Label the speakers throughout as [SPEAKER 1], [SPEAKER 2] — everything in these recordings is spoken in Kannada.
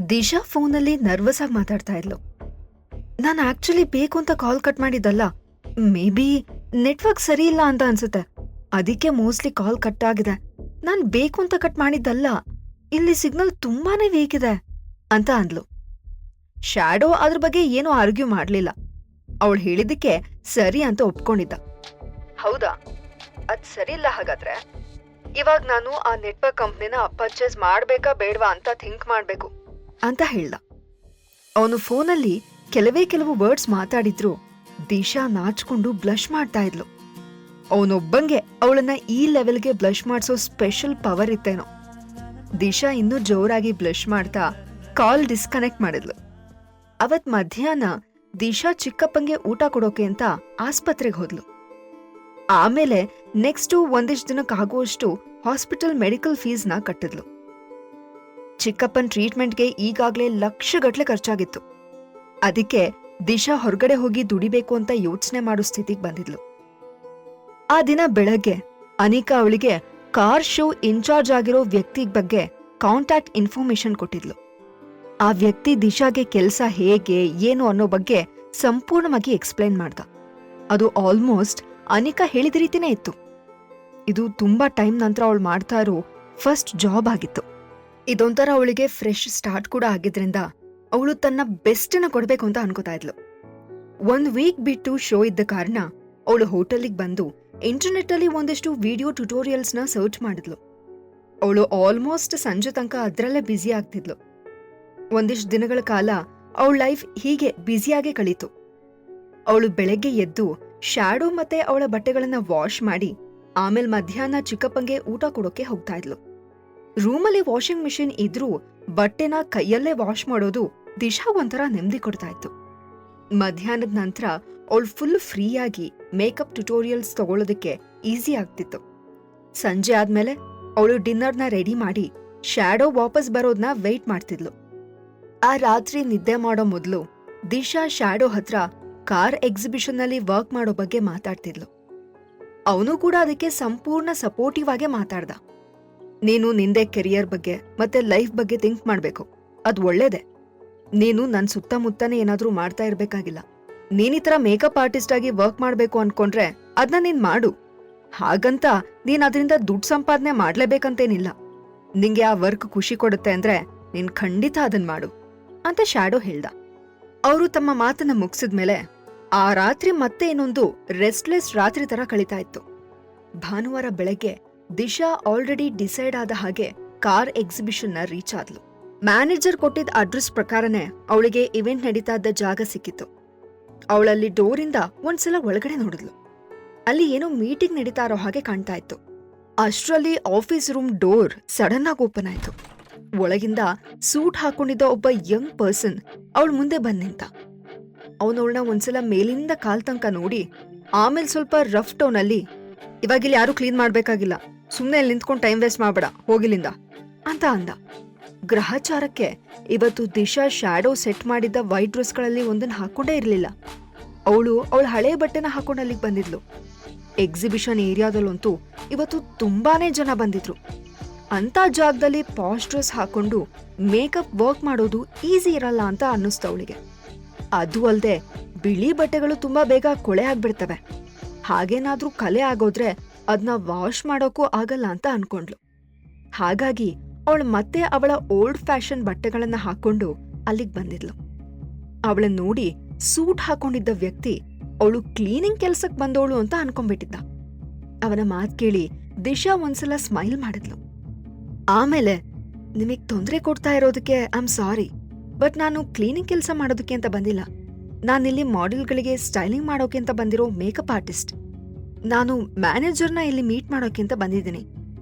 [SPEAKER 1] ದಿಶಾ ಫೋನಲ್ಲಿ ನರ್ವಸ್ ಆಗಿ ಮಾತಾಡ್ತಾ ಇದ್ಲು. ನಾನು ಆಕ್ಚುಲಿ ಬೇಕು ಅಂತ ಕಾಲ್ ಕಟ್ ಮಾಡಿದ್ದಲ್ಲ. ಮೇ ಬಿ ನೆಟ್ವರ್ಕ್ ಸರಿ ಇಲ್ಲ ಅಂತ ಅನ್ಸುತ್ತೆ. ಅದಕ್ಕೆ ಮೋಸ್ಟ್ಲಿ ಕಾಲ್ ಕಟ್ ಆಗಿದೆ. ನಾನ್ ಬೇಕು ಅಂತ ಕಟ್ ಮಾಡಿದ್ದಲ್ಲ. ಇಲ್ಲಿ ಸಿಗ್ನಲ್ ತುಂಬಾನೇ ವೀಕ್ ಇದೆ ಅಂತ ಅಂದ್ಲು. ಶ್ಯಾಡೋ ಅದ್ರ ಬಗ್ಗೆ ಏನೂ ಆರ್ಗ್ಯೂ ಮಾಡ್ಲಿಲ್ಲ. ಅವಳು ಹೇಳಿದ್ದಕ್ಕೆ ಸರಿ ಅಂತ ಒಪ್ಕೊಂಡಿದ್ದ. ಹೌದಾ, ಅದ್ ಸರಿ ಇಲ್ಲ ಹಾಗಾದ್ರೆ. ಇವಾಗ ನಾನು ಆ ನೆಟ್ವರ್ಕ್ ಕಂಪ್ನಿನ ಪರ್ಚೇಸ್ ಮಾಡ್ಬೇಕಾ ಬೇಡ್ವಾ ಅಂತ ಥಿಂಕ್ ಮಾಡ್ಬೇಕು ಅಂತ ಹೇಳ್ದ. ಅವನು ಫೋನಲ್ಲಿ ಕೆಲವು ವರ್ಡ್ಸ್ ಮಾತಾಡಿದ್ರು ದಿಶಾ ನಾಚ್ಕೊಂಡು ಬ್ಲಶ್ ಮಾಡ್ತಾ ಇದ್ಲು. ಅವನೊಬ್ಬಂಗೆ ಅವಳನ್ನ ಈ ಲೆವೆಲ್ಗೆ ಬ್ಲಶ್ ಮಾಡ್ಸೋ ಸ್ಪೆಷಲ್ ಪವರ್ ಇತ್ತೇನೋ. ದಿಶಾ ಇನ್ನೂ ಜೋರಾಗಿ ಬ್ಲಶ್ ಮಾಡ್ತಾ ಕಾಲ್ ಡಿಸ್ಕನೆಕ್ಟ್ ಮಾಡಿದ್ಲು. ಅವತ್ ಮಧ್ಯಾಹ್ನ ದಿಶಾ ಚಿಕ್ಕಪ್ಪಂಗೆ ಊಟ ಕೊಡೋಕೆ ಅಂತ ಆಸ್ಪತ್ರೆಗೆ ಹೋದ್ಲು. ಆಮೇಲೆ ನೆಕ್ಸ್ಟ್ ಒಂದಿಷ್ಟು ದಿನಕ್ಕಾಗುವಷ್ಟು ಹಾಸ್ಪಿಟಲ್ ಮೆಡಿಕಲ್ ಫೀಸ್ನ ಕಟ್ಟಿದ್ಲು. ಚಿಕ್ಕಪ್ಪನ್ ಟ್ರೀಟ್ಮೆಂಟ್ಗೆ ಈಗಾಗ್ಲೇ ಲಕ್ಷಗಟ್ಲೆ ಖರ್ಚಾಗಿತ್ತು. ಅದಕ್ಕೆ ದಿಶಾ ಹೊರಗಡೆ ಹೋಗಿ ದುಡಿಬೇಕು ಅಂತ ಯೋಚನೆ ಮಾಡೋ ಸ್ಥಿತಿಗೆ ಬಂದಿದ್ಲು. ಆ ದಿನ ಬೆಳಗ್ಗೆ ಅನಿಕಾ ಅವಳಿಗೆ ಕಾರ್ ಶೋ ಇನ್ಚಾರ್ಜ್ ಆಗಿರೋ ವ್ಯಕ್ತಿ ಬಗ್ಗೆ ಕಾಂಟ್ಯಾಕ್ಟ್ ಇನ್ಫಾರ್ಮೇಶನ್ ಕೊಟ್ಟಿದ್ಲು. ಆ ವ್ಯಕ್ತಿ ದಿಶಾಗೆ ಕೆಲಸ ಹೇಗೆ ಏನು ಅನ್ನೋ ಬಗ್ಗೆ ಸಂಪೂರ್ಣವಾಗಿ ಎಕ್ಸ್ಪ್ಲೈನ್ ಮಾಡ್ದ. ಅದು ಆಲ್ಮೋಸ್ಟ್ ಅನಿಕಾ ಹೇಳಿದ ರೀತಿನೇ ಇತ್ತು. ಇದು ತುಂಬಾ ಟೈಮ್ ನಂತರ ಅವಳು ಮಾಡ್ತಾ ಇರೋ ಫಸ್ಟ್ ಜಾಬ್ ಆಗಿತ್ತು. ಇದೊಂಥರ ಅವಳಿಗೆ ಫ್ರೆಶ್ ಸ್ಟಾರ್ಟ್ ಕೂಡ ಆಗಿದ್ರಿಂದ ಅವಳು ತನ್ನ ಬೆಸ್ಟ್ನ ಕೊಡ್ಬೇಕು ಅಂತ ಅನ್ಕೋತಾ ಇದ್ಲು. 1 ವೀಕ್ ಬಿಟ್ಟು ಶೋ ಇದ್ದ ಕಾರಣ ಅವಳು ಹೋಟೆಲಿಗೆ ಬಂದು ಇಂಟರ್ನೆಟ್ ಅಲ್ಲಿ ಒಂದಿಷ್ಟು ವಿಡಿಯೋ ಟ್ಯುಟೋರಿಯಲ್ಸ್ನ ಸರ್ಚ್ ಮಾಡಿದ್ಲು. ಅವಳು ಆಲ್ಮೋಸ್ಟ್ ಸಂಜೆ ತನಕ ಅದ್ರಲ್ಲೇ ಬ್ಯುಸಿ ಆಗ್ತಿದ್ಲು. ಒಂದಿಷ್ಟು ದಿನಗಳ ಕಾಲ ಅವಳ ಲೈಫ್ ಹೀಗೆ ಬ್ಯುಸಿಯಾಗೆ ಕಳೀತು. ಅವಳು ಬೆಳಗ್ಗೆ ಎದ್ದು ಶ್ಯಾಡೋ ಮತ್ತೆ ಅವಳ ಬಟ್ಟೆಗಳನ್ನ ವಾಶ್ ಮಾಡಿ ಆಮೇಲೆ ಮಧ್ಯಾಹ್ನ ಚಿಕ್ಕಪ್ಪಂಗೆ ಊಟ ಕೊಡೋಕೆ ಹೋಗ್ತಾ ಇದ್ಲು. ರೂಮಲ್ಲಿ ವಾಷಿಂಗ್ ಮಿಷಿನ್ ಇದ್ರೂ ಬಟ್ಟೆನ ಕೈಯಲ್ಲೇ ವಾಶ್ ಮಾಡೋದು ದಿಶಾ ಒಂಥರ ನೆಮ್ಮದಿ ಕೊಡ್ತಾ ಇತ್ತು. ಮಧ್ಯಾಹ್ನದ ನಂತರ ಅವಳು ಫುಲ್ ಫ್ರೀ ಆಗಿ ಮೇಕಪ್ ಟ್ಯುಟೋರಿಯಲ್ಸ್ ತಗೊಳ್ಳೋದಕ್ಕೆ ಈಸಿ ಆಗ್ತಿತ್ತು. ಸಂಜೆ ಆದ್ಮೇಲೆ ಅವಳು ಡಿನ್ನರ್ನ ರೆಡಿ ಮಾಡಿ ಶ್ಯಾಡೋ ವಾಪಸ್ ಬರೋದ್ನ ವೆಯ್ಟ್ ಮಾಡ್ತಿದ್ಲು. ಆ ರಾತ್ರಿ ನಿದ್ದೆ ಮಾಡೋ ಮೊದಲು ದಿಶಾ ಶ್ಯಾಡೋ ಹತ್ರ ಕಾರ್ ಎಕ್ಸಿಬಿಷನ್ ನಲ್ಲಿ ವರ್ಕ್ ಮಾಡೋ ಬಗ್ಗೆ ಮಾತಾಡ್ತಿದ್ಲು. ಅವನು ಕೂಡ ಅದಕ್ಕೆ ಸಂಪೂರ್ಣ ಸಪೋರ್ಟಿವ್ ಆಗೇ ಮಾತಾಡ್ದ. ನೀನು ನಿಂದೆ ಕೆರಿಯರ್ ಬಗ್ಗೆ ಮತ್ತೆ ಲೈಫ್ ಬಗ್ಗೆ ಥಿಂಕ್ ಮಾಡ್ಬೇಕು. ಅದ್ ಒಳ್ಳೇದೆ. ನೀನು ನನ್ ಸುತ್ತಮುತ್ತನೇ ಏನಾದ್ರೂ ಮಾಡ್ತಾ ಇರ್ಬೇಕಾಗಿಲ್ಲ. ನೀನಿತರ ಮೇಕಪ್ ಆರ್ಟಿಸ್ಟ್ ಆಗಿ ವರ್ಕ್ ಮಾಡ್ಬೇಕು ಅನ್ಕೊಂಡ್ರೆ ಅದನ್ನ ನೀನ್ ಮಾಡು. ಹಾಗಂತ ನೀನ್ ಅದರಿಂದ ದುಡ್ಡು ಸಂಪಾದನೆ ಮಾಡ್ಲೇಬೇಕಂತೇನಿಲ್ಲ. ನಿಂಗೆ ಆ ವರ್ಕ್ ಖುಷಿ ಕೊಡುತ್ತೆ ಅಂದ್ರೆ ನೀನ್ ಖಂಡಿತ ಅದನ್ ಮಾಡು ಅಂತ ಶ್ಯಾಡೋ ಹೇಳ್ದ. ಅವರು ತಮ್ಮ ಮಾತನ್ನ ಮುಗಿಸಿದ್ಮೇಲೆ ಆ ರಾತ್ರಿ ಮತ್ತೆ ಇನ್ನೊಂದು ರೆಸ್ಟ್ಲೆಸ್ ರಾತ್ರಿ ತರ ಕಳೀತಾ ಇತ್ತು. ಭಾನುವಾರ ಬೆಳಗ್ಗೆ ದಿಶಾ ಆಲ್ರೆಡಿ ಡಿಸೈಡ್ ಆದ ಹಾಗೆ ಕಾರ್ ಎಕ್ಸಿಬಿಷನ್ ನ ರೀಚ್ ಆದ್ಲು. ಮ್ಯಾನೇಜರ್ ಕೊಟ್ಟಿದ್ದ ಅಡ್ರೆಸ್ ಪ್ರಕಾರನೇ ಅವಳಿಗೆ ಇವೆಂಟ್ ನಡೀತಾ ಇದ್ದ ಜಾಗ ಸಿಕ್ಕಿತ್ತು. ಅವಳಲ್ಲಿ ಡೋರಿಂದ ಒಂದ್ಸಲ ಒಳಗಡೆ ನೋಡಿದ್ಲು. ಅಲ್ಲಿ ಏನೋ ಮೀಟಿಂಗ್ ನಡೀತಾ ಇರೋ ಹಾಗೆ ಕಾಣ್ತಾ ಇತ್ತು. ಅಷ್ಟ್ರಲ್ಲಿ ಆಫೀಸ್ ರೂಮ್ ಡೋರ್ ಸಡನ್ ಆಗಿ ಓಪನ್ ಆಯ್ತು. ಒಳಗಿಂದ ಸೂಟ್ ಹಾಕೊಂಡಿದ್ದ ಒಬ್ಬ ಯಂಗ್ ಪರ್ಸನ್ ಅವಳ ಮುಂದೆ ಬಂದ್ ನಿಂತ. ಅವನವಳನ್ನ ಒಂದ್ಸಲ ಮೇಲಿಂದ ಕಾಲ್ ತನಕ ನೋಡಿ ಆಮೇಲೆ ಸ್ವಲ್ಪ ರಫ್ ಟೋನ್ ಅಲ್ಲಿ, ಇವಾಗಿಲ್ಲಿ ಯಾರು ಕ್ಲೀನ್ ಮಾಡ್ಬೇಕಾಗಿಲ್ಲ, ಸುಮ್ನೆ ಇಲ್ಲಿ ನಿಂತ್ಕೊಂಡು ಟೈಮ್ ವೇಸ್ಟ್ ಮಾಡ್ಬೇಡ, ಹೋಗಿಲಿಂದ ಅಂತ ಅಂದ. ಗ್ರಹಚಾರಕ್ಕೆ ಇವತ್ತು ದಿಶಾ ಶ್ಯಾಡೋ ಸೆಟ್ ಮಾಡಿದ್ದ ವೈಟ್ ಡ್ರೆಸ್ಗಳಲ್ಲಿ ಒಂದನ್ನ ಹಾಕೊಂಡೇ ಇರ್ಲಿಲ್ಲ. ಅವಳ ಹಳೆ ಬಟ್ಟೆನ ಹಾಕೊಂಡು ಅಲ್ಲಿಗೆ ಬಂದಿದ್ಲು. ಎಕ್ಸಿಬಿಷನ್ ಏರಿಯಾದಲ್ಲಂತೂ ಇವತ್ತು ತುಂಬಾನೇ ಜನ ಬಂದಿದ್ರು. ಅಂತ ಜಾಗದಲ್ಲಿ ಪಾಶ್ ಡ್ರೆಸ್ ಹಾಕೊಂಡು ಮೇಕಪ್ ವರ್ಕ್ ಮಾಡೋದು ಈಸಿ ಇರಲ್ಲ ಅಂತ ಅನ್ನಿಸ್ತು ಅವಳಿಗೆ. ಅದು ಅಲ್ದೆ ಬಿಳಿ ಬಟ್ಟೆಗಳು ತುಂಬಾ ಬೇಗ ಕೊಳೆ ಆಗ್ಬಿಡ್ತವೆ. ಹಾಗೇನಾದ್ರೂ ಕಲೆ ಆಗೋದ್ರೆ ಅದನ್ನ ವಾಶ್ ಮಾಡೋಕ್ಕೂ ಆಗಲ್ಲ ಅಂತ ಅನ್ಕೊಂಡ್ಲು. ಹಾಗಾಗಿ ಅವಳು ಮತ್ತೆ ಅವಳ ಓಲ್ಡ್ ಫ್ಯಾಷನ್ ಬಟ್ಟೆಗಳನ್ನ ಹಾಕೊಂಡು ಅಲ್ಲಿಗೆ ಬಂದಿದ್ಲು. ಅವಳನ್ನ ನೋಡಿ ಸೂಟ್ ಹಾಕೊಂಡಿದ್ದ ವ್ಯಕ್ತಿ ಅವಳು ಕ್ಲೀನಿಂಗ್ ಕೆಲ್ಸಕ್ ಬಂದವಳು ಅಂತ ಅನ್ಕೊಂಡ್ಬಿಟ್ಟಿದ್ದ. ಅವನ ಮಾತ್ ಕೇಳಿ ದಿಶಾ ಒಂದ್ಸಲ ಸ್ಮೈಲ್ ಮಾಡಿದ್ಲು. ಆಮೇಲೆ, ನಿಮಗ್ ತೊಂದರೆ ಕೊಡ್ತಾ ಇರೋದಕ್ಕೆ ಐ ಆಮ್ ಸಾರಿ, ಬಟ್ ನಾನು ಕ್ಲೀನಿಂಗ್ ಕೆಲಸ ಮಾಡೋದಕ್ಕೆ ಅಂತ ಬಂದಿಲ್ಲ. ನಾನಿಲ್ಲಿ ಮಾಡೆಲ್ಗಳಿಗೆ ಸ್ಟೈಲಿಂಗ್ ಮಾಡೋಕೆ ಅಂತ ಬಂದಿರೋ ಮೇಕಪ್ ಆರ್ಟಿಸ್ಟ್. ನಾನು ಮ್ಯಾನೇಜರ್ನ ಇಲ್ಲಿ ಮೀಟ್ ಮಾಡೋಕೆ ಅಂತ ಬಂದಿದ್ದೀನಿ.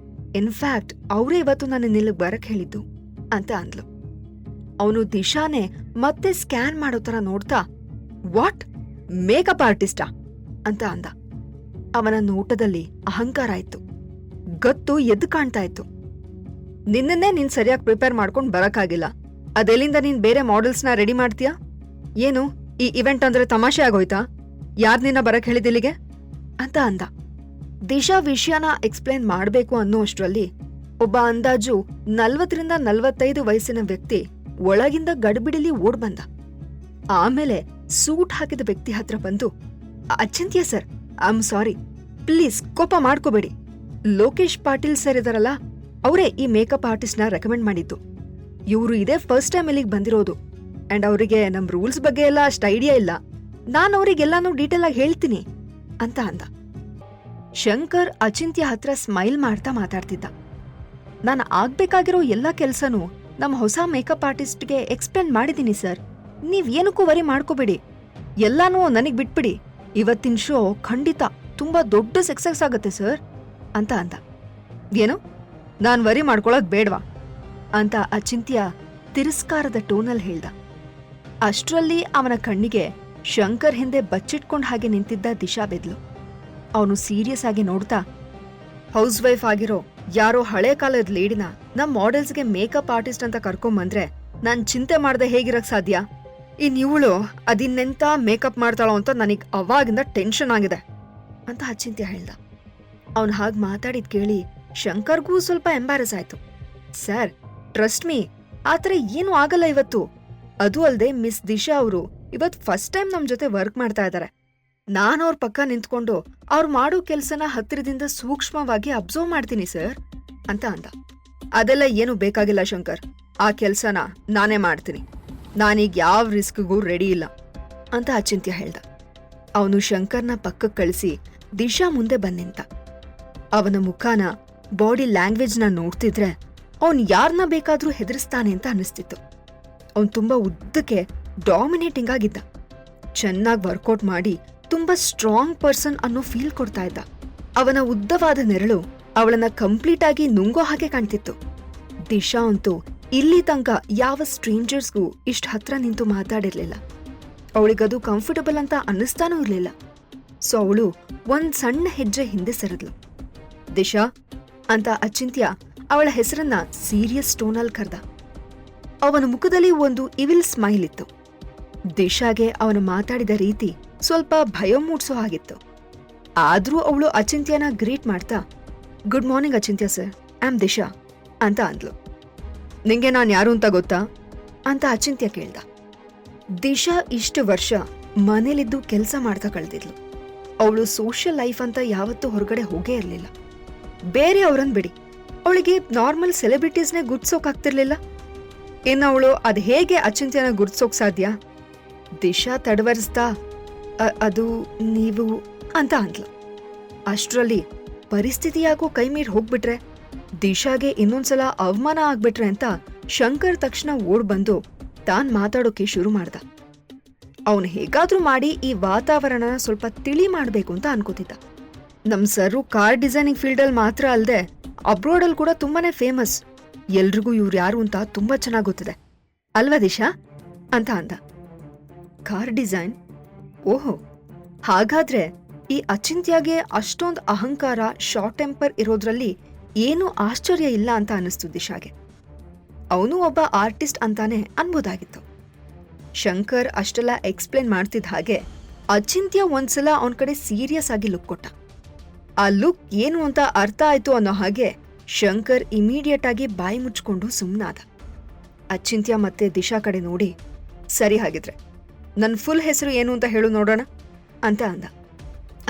[SPEAKER 1] ಇನ್ಫ್ಯಾಕ್ಟ್ ಅವರೇ ಇವತ್ತು ನಾನು ಇಲ್ಲಿಗೆ ಬರಕ್ ಹೇಳಿದ್ದು ಅಂತ ಅಂದ್ಲು. ಅವನು ದಿಶಾನೇ ಮತ್ತೆ ಸ್ಕ್ಯಾನ್ ಮಾಡೋ ತರ ನೋಡ್ತಾ, ವಾಟ್, ಮೇಕಪ್ ಆರ್ಟಿಸ್ಟಾ ಅಂತ ಅಂದ. ಅವನ ನೋಟದಲ್ಲಿ ಅಹಂಕಾರ ಇತ್ತು, ಗತ್ತು ಎದ್ದು ಕಾಣ್ತಾ ಇತ್ತು. ನಿನ್ನನ್ನೇ ನೀನ್ ಸರಿಯಾಗಿ ಪ್ರಿಪೇರ್ ಮಾಡ್ಕೊಂಡ್ ಬರಕ್ಕಾಗಿಲ್ಲ, ಅದೆಲ್ಲಿಂದ ನೀನ್ ಬೇರೆ ಮಾಡೆಲ್ಸ್ನ ರೆಡಿ ಮಾಡ್ತೀಯಾ? ಏನು ಈ ಇವೆಂಟ್ ಅಂದ್ರೆ ತಮಾಷೆ ಆಗೋಯ್ತಾ? ಯಾರ್ ನಿನ್ನ ಬರಕ್ ಹೇಳಿದಿಲ್ಲಿಗೆ ಅಂತ ಅಂದ. ದಿಶಾ ವಿಷಯನ ಎಕ್ಸ್ಪ್ಲೇನ್ ಮಾಡ್ಬೇಕು ಅನ್ನೋ ಅಷ್ಟ್ರಲ್ಲಿ ಒಬ್ಬ ಅಂದಾಜು 40 ರಿಂದ 45 ವಯಸ್ಸಿನ ವ್ಯಕ್ತಿ ಒಳಗಿಂದ ಗಡ್ಬಿಡಿಲಿ ಓಡ್ ಬಂದ. ಆಮೇಲೆ ಸೂಟ್ ಹಾಕಿದ ವ್ಯಕ್ತಿ ಹತ್ರ ಬಂದು, Achintya sir, I am sorry, please ಕೋಪ ಮಾಡ್ಕೋಬೇಡಿ. ಲೋಕೇಶ್ ಪಾಟೀಲ್ ಸರ್ ಇದಾರಲ್ಲ, ಅವರೇ ಈ ಮೇಕಪ್ ಆರ್ಟಿಸ್ಟ್ ನ ರೆಕಮೆಂಡ್ ಮಾಡಿದ್ದು. ಇವ್ರು ಇದೇ ಫಸ್ಟ್ ಟೈಮ್ ಇಲ್ಲಿಗೆ ಬಂದಿರೋದು ಅಂಡ್ ಅವರಿಗೆ ನಮ್ ರೂಲ್ಸ್ ಬಗ್ಗೆ ಎಲ್ಲ ಅಷ್ಟು ಐಡಿಯಾ ಇಲ್ಲ. ನಾನು ಅವ್ರಿಗೆಲ್ಲಾನು ಡೀಟೇಲ್ ಆಗಿ ಹೇಳ್ತೀನಿ ಅಂತ ಅಂದ. ಶಂಕರ್ ಅಚಿಂತ್ಯ ಹತ್ರ ಸ್ಮೈಲ್ ಮಾಡ್ತಾ ಮಾತಾಡ್ತಿದ್ದ. ನಾನು ಆಗ್ಬೇಕಾಗಿರೋ ಎಲ್ಲಾ ಕೆಲ್ಸನೂ ನಮ್ಮ ಹೊಸ ಮೇಕಪ್ ಆರ್ಟಿಸ್ಟ್ಗೆ ಎಕ್ಸ್ಪ್ಲೇನ್ ಮಾಡಿದ್ದೀನಿ ಸರ್. ನೀವ್ ಏನಕ್ಕೂ ವರಿ ಮಾಡ್ಕೋಬೇಡಿ, ಎಲ್ಲಾನು ನನಗ್ ಬಿಟ್ಬಿಡಿ. ಇವತ್ತಿನ ಶೋ ಖಂಡಿತ ತುಂಬಾ ದೊಡ್ಡ ಸಕ್ಸಸ್ ಆಗತ್ತೆ ಸರ್ ಅಂತ ಅಂದ. ಏನು, ನಾನ್ ವರಿ ಮಾಡ್ಕೊಳ್ಳೋದ್ ಬೇಡ್ವಾ ಅಂತ ಅಚಿಂತ್ಯ ತಿರಸ್ಕಾರದ ಟೋನಲ್ಲಿ ಹೇಳ್ದ. ಅಷ್ಟ್ರಲ್ಲಿ ಅವನ ಕಣ್ಣಿಗೆ ಶಂಕರ್ ಹಿಂದೆ ಬಚ್ಚಿಟ್ಕೊಂಡ್ ಹಾಗೆ ನಿಂತಿದ್ದ ದಿಶಾ ಬೆದ್ಲು. ಅವನು ಸೀರಿಯಸ್ ಆಗಿ ನೋಡ್ತಾ, ಹೌಸ್ ವೈಫ್ ಆಗಿರೋ ಯಾರೋ ಹಳೆ ಕಾಲದ ಲೇಡಿನ ನಮ್ ಮಾಡೆಲ್ಸ್ಗೆ ಮೇಕಪ್ ಆರ್ಟಿಸ್ಟ್ ಅಂತ ಕರ್ಕೊಂಬಂದ್ರೆ ನಾನ್ ಚಿಂತೆ ಮಾಡ್ದೆ ಹೇಗಿರಕ್ ಸಾಧ್ಯ? ಇವಳು ಅದಿನ್ನೆಂತ ಮೇಕಪ್ ಮಾಡ್ತಾಳೋ ಅಂತ ನನಗ್ ಅವಾಗಿಂದ ಟೆನ್ಷನ್ ಆಗಿದೆ ಅಂತ ಅಚಿಂತ್ಯ ಹೇಳ್ದ. ಅವನ್ ಹಾಗ್ ಮಾತಾಡಿದ್ ಕೇಳಿ ಶಂಕರ್ಗೂ ಸ್ವಲ್ಪ ಎಂಬ್ಯಾರಸ್ ಆಯ್ತು. ಸರ್, ಟ್ರಸ್ಟ್ ಮೀ, ಆತರ ಏನೂ ಆಗಲ್ಲ ಇವತ್ತು. ಅದು ಅಲ್ದೆ ಮಿಸ್ ದಿಶಾ ಅವರು ಇವತ್ ಫಸ್ಟ್ ಟೈಮ್ ನಮ್ ಜೊತೆ ವರ್ಕ್ ಮಾಡ್ತಾ ಇದಾರೆ. ನಾನ್ ಅವ್ರ ಪಕ್ಕ ನಿಂತ್ಕೊಂಡು ಅವ್ರು ಮಾಡೋ ಕೆಲ್ಸನ ಹತ್ತಿರದಿಂದ ಸೂಕ್ಷ್ಮವಾಗಿ ಅಬ್ಸರ್ವ್ ಮಾಡ್ತೀನಿ ಸರ್ ಅಂತ ಅಂದ. ಅದೆಲ್ಲ ಏನು ಬೇಕಾಗಿಲ್ಲ ಶಂಕರ್, ಆ ಕೆಲ್ಸನ ನಾನೇ ಮಾಡ್ತೀನಿ. ನಾನೀಗ ಯಾವ ರಿಸ್ಕ್ಗೂ ರೆಡಿ ಇಲ್ಲ ಅಂತ ಅಚಿಂತ್ಯ ಹೇಳ್ದ. ಅವನು ಶಂಕರ್ನ ಪಕ್ಕಕ್ಕೆ ಕಳಿಸಿ ದಿಶಾ ಮುಂದೆ ಬಂದ್ ನಿಂತ. ಅವನ ಮುಖಾನ, ಬಾಡಿ ಲ್ಯಾಂಗ್ವೇಜ್ನ ನೋಡ್ತಿದ್ರೆ ಅವನ್ ಯಾರನ್ನ ಬೇಕಾದ್ರೂ ಹೆದರಿಸ್ತಾನೆ ಅಂತ ಅನಿಸ್ತಿತ್ತು. ಅವನ್ ತುಂಬಾ ಉದ್ದಕ್ಕೆ ಡಾಮಿನೇಟಿಂಗ್ ಆಗಿದ್ದ. ಚೆನ್ನಾಗಿ ವರ್ಕೌಟ್ ಮಾಡಿ ತುಂಬಾ ಸ್ಟ್ರಾಂಗ್ ಪರ್ಸನ್ ಅನ್ನೋ ಫೀಲ್ ಕೊಡ್ತಾ ಇದ್ದ. ಅವನ ಉದ್ದವಾದ ನೆರಳು ಅವಳನ್ನ ಕಂಪ್ಲೀಟ್ ಆಗಿ ನುಂಗೋ ಹಾಗೆ ಕಾಣ್ತಿತ್ತು. ದಿಶಾ ಅಂತೂ ಇಲ್ಲಿ ತನಕ ಯಾವ ಸ್ಟ್ರೇಂಜರ್ಸ್ಗೂ ಇಷ್ಟ ಹತ್ರ ನಿಂತು ಮಾತಾಡಿರ್ಲಿಲ್ಲ. ಅವಳಿಗದು ಕಂಫರ್ಟಬಲ್ ಅಂತ ಅನ್ನಿಸ್ತಾನೂ ಇರ್ಲಿಲ್ಲ. ಸೊ ಅವಳು ಒಂದ್ ಸಣ್ಣ ಹೆಜ್ಜೆ ಹಿಂದೆ ಸರಿದ್ಲು. ದಿಶಾ ಅಂತ ಅಚಿಂತ್ಯ ಅವಳ ಹೆಸರನ್ನ ಸೀರಿಯಸ್ ಟೋನಲ್ಲಿ ಕರೆದ. ಅವನ ಮುಖದಲ್ಲಿ ಒಂದು ಇವಿಲ್ ಸ್ಮೈಲ್ ಇತ್ತು. ದಿಶಾಗೆ ಅವನು ಮಾತಾಡಿದ ರೀತಿ ಸ್ವಲ್ಪ ಭಯ ಮೂಡ್ಸೋ ಹಾಗಿತ್ತು. ಆದ್ರೂ ಅವಳು ಅಚಿಂತ್ಯನ ಗ್ರೀಟ್ ಮಾಡ್ತಾ, good morning Achintya sir, I am Disha ಅಂತ ಅಂದ್ಲು. ನಿಂಗೆ ನಾನ್ ಯಾರು ಅಂತ ಗೊತ್ತಾ ಅಂತ ಅಚಿಂತ್ಯ ಕೇಳ್ದ. ದಿಶಾ ಇಷ್ಟು ವರ್ಷ ಮನೇಲಿದ್ದು ಕೆಲಸ ಮಾಡ್ತಾ ಕಳೆದಿದ್ಲು. ಅವಳು ಸೋಷಿಯಲ್ ಲೈಫ್ ಅಂತ ಯಾವತ್ತೂ ಹೊರಗಡೆ ಹೋಗೇ ಇರ್ಲಿಲ್ಲ. ಬೇರೆ ಅವರನ್ ಬಿಡಿ, ಅವಳಿಗೆ ನಾರ್ಮಲ್ ಸೆಲೆಬ್ರಿಟೀಸ್ನೇ ಗುರ್ತಿಸೋಕಾಗ್ತಿರ್ಲಿಲ್ಲ. ಇನ್ನು ಅವಳು ಅದ್ ಹೇಗೆ ಅಚಿಂತ್ಯನ ಗುರ್ತಿಸೋಕ್ ಸಾಧ್ಯ? ದಿಶಾ ತಡವರಿಸ್ತಾ, ಅದು ನೀವು ಅಂತ ಅಂದ್ಲು. ಅಷ್ಟ್ರಲ್ಲಿ ಪರಿಸ್ಥಿತಿ ಯಾಕೋ ಕೈ ಮೀರಿ ಹೋಗ್ಬಿಟ್ರೆ, ದಿಶಾಗೆ ಇನ್ನೊಂದ್ಸಲ ಅವಮಾನ ಆಗ್ಬಿಟ್ರೆ ಅಂತ ಶಂಕರ್ ತಕ್ಷಣ ಓಡ್ ಬಂದು ತಾನ್ ಮಾತಾಡೋಕೆ ಶುರು ಮಾಡ್ದ. ಅವನು ಹೇಗಾದ್ರೂ ಮಾಡಿ ಈ ವಾತಾವರಣನ ಸ್ವಲ್ಪ ತಿಳಿ ಮಾಡ್ಬೇಕು ಅಂತ ಅನ್ಕೋತಿದ್ದ. ನಮ್ ಸರ್ರು ಕಾರ್ ಡಿಸೈನಿಂಗ್ ಫೀಲ್ಡಲ್ಲಿ ಮಾತ್ರ ಅಲ್ದೆ ಅಬ್ರೋಡಲ್ಲಿ ಕೂಡ ತುಂಬಾನೇ ಫೇಮಸ್. ಎಲ್ರಿಗೂ ಇವ್ರು ಯಾರು ಅಂತ ತುಂಬಾ ಚೆನ್ನಾಗ್ ಗೊತ್ತಿದೆ ಅಲ್ವಾ ದಿಶಾ ಅಂತ ಅಂದ. Car design? ಓಹೋ, ಹಾಗಾದ್ರೆ ಈ ಅಚಿಂತ್ಯಗೆ ಅಷ್ಟೊಂದ್ ಅಹಂಕಾರ, ಶಾರ್ಟ್ ಟೆಂಪರ್ ಇರೋದ್ರಲ್ಲಿ ಏನೂ ಆಶ್ಚರ್ಯ ಇಲ್ಲ ಅಂತ ಅನಿಸ್ತು ದಿಶಾಗೆ. ಅವನು ಒಬ್ಬ ಆರ್ಟಿಸ್ಟ್ ಅಂತಾನೆ ಅನ್ಬೋದಾಗಿತ್ತು. ಶಂಕರ್ ಅಷ್ಟೆಲ್ಲ ಎಕ್ಸ್ಪ್ಲೇನ್ ಮಾಡ್ತಿದ್ದ ಹಾಗೆ ಅಚಿಂತ್ಯ ಒಂದ್ಸಲ ಅವನ್ ಕಡೆ ಸೀರಿಯಸ್ ಆಗಿ ಲುಕ್ ಕೊಟ್ಟ. ಆ ಲುಕ್ ಏನು ಅಂತ ಅರ್ಥ ಆಯ್ತು ಅನ್ನೋ ಹಾಗೆ ಶಂಕರ್ ಇಮಿಡಿಯೇಟ್ ಆಗಿ ಬಾಯಿ ಮುಚ್ಕೊಂಡು ಸುಮ್ನಾದ. ಅಚಿಂತ್ಯ ಮತ್ತೆ ದಿಶಾ ಕಡೆ ನೋಡಿ, ಸರಿ ಹಾಗಿದ್ರೆ ನನ್ ಫುಲ್ ಹೆಸರು ಏನು ಅಂತ ಹೇಳು ನೋಡೋಣ ಅಂತ ಅಂದ.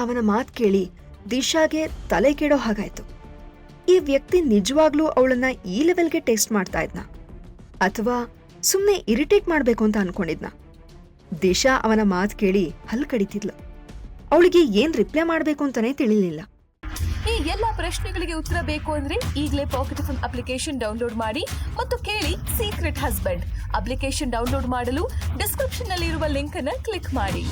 [SPEAKER 1] ಅವನ ಮಾತ್ ಕೇಳಿ ದಿಶಾಗೆ ತಲೆ ಕೆಡೋ ಹಾಗಾಯ್ತು. ಈ ವ್ಯಕ್ತಿ ನಿಜವಾಗ್ಲೂ ಅವಳನ್ನ ಈ ಲೆವೆಲ್ಗೆ ಟೆಸ್ಟ್ ಮಾಡ್ತಾ ಇದ್ನ ಅಥವಾ ಸುಮ್ನೆ ಇರಿಟೇಟ್ ಮಾಡ್ಬೇಕು ಅಂತ ಅನ್ಕೊಂಡಿದ್ನ? ದಿಶಾ ಅವನ ಮಾತ್ ಕೇಳಿ ಹಲ್ ಕಡಿತಿದ್ಲು. ಅವಳಿಗೆ ಏನ್ ರಿಪ್ಲೈ ಮಾಡ್ಬೇಕು ಅಂತಾನೆ ತಿಳಿಲಿಲ್ಲ.
[SPEAKER 2] ಈ ಎಲ್ಲಾ ಪ್ರಶ್ನೆಗಳಿಗೆ ಉತ್ತರ ಬೇಕು ಅಂದ್ರೆ ಈಗಲೇ ಪಾಕೆಟ್ ಎಫ್ಎಂ ಅಪ್ಲಿಕೇಶನ್ ಡೌನ್ಲೋಡ್ ಮಾಡಿ ಮತ್ತು ಕೇಳಿ ಸೀಕ್ರೆಟ್ ಹಸ್ಬೆಂಡ್. ಅಪ್ಲಿಕೇಶನ್ ಡೌನ್ಲೋಡ್ ಮಾಡಲು ಡಿಸ್ಕ್ರಿಪ್ಷನ್ ನಲ್ಲಿ ಇರುವ ಲಿಂಕ್ ಅನ್ನು ಕ್ಲಿಕ್ ಮಾಡಿ.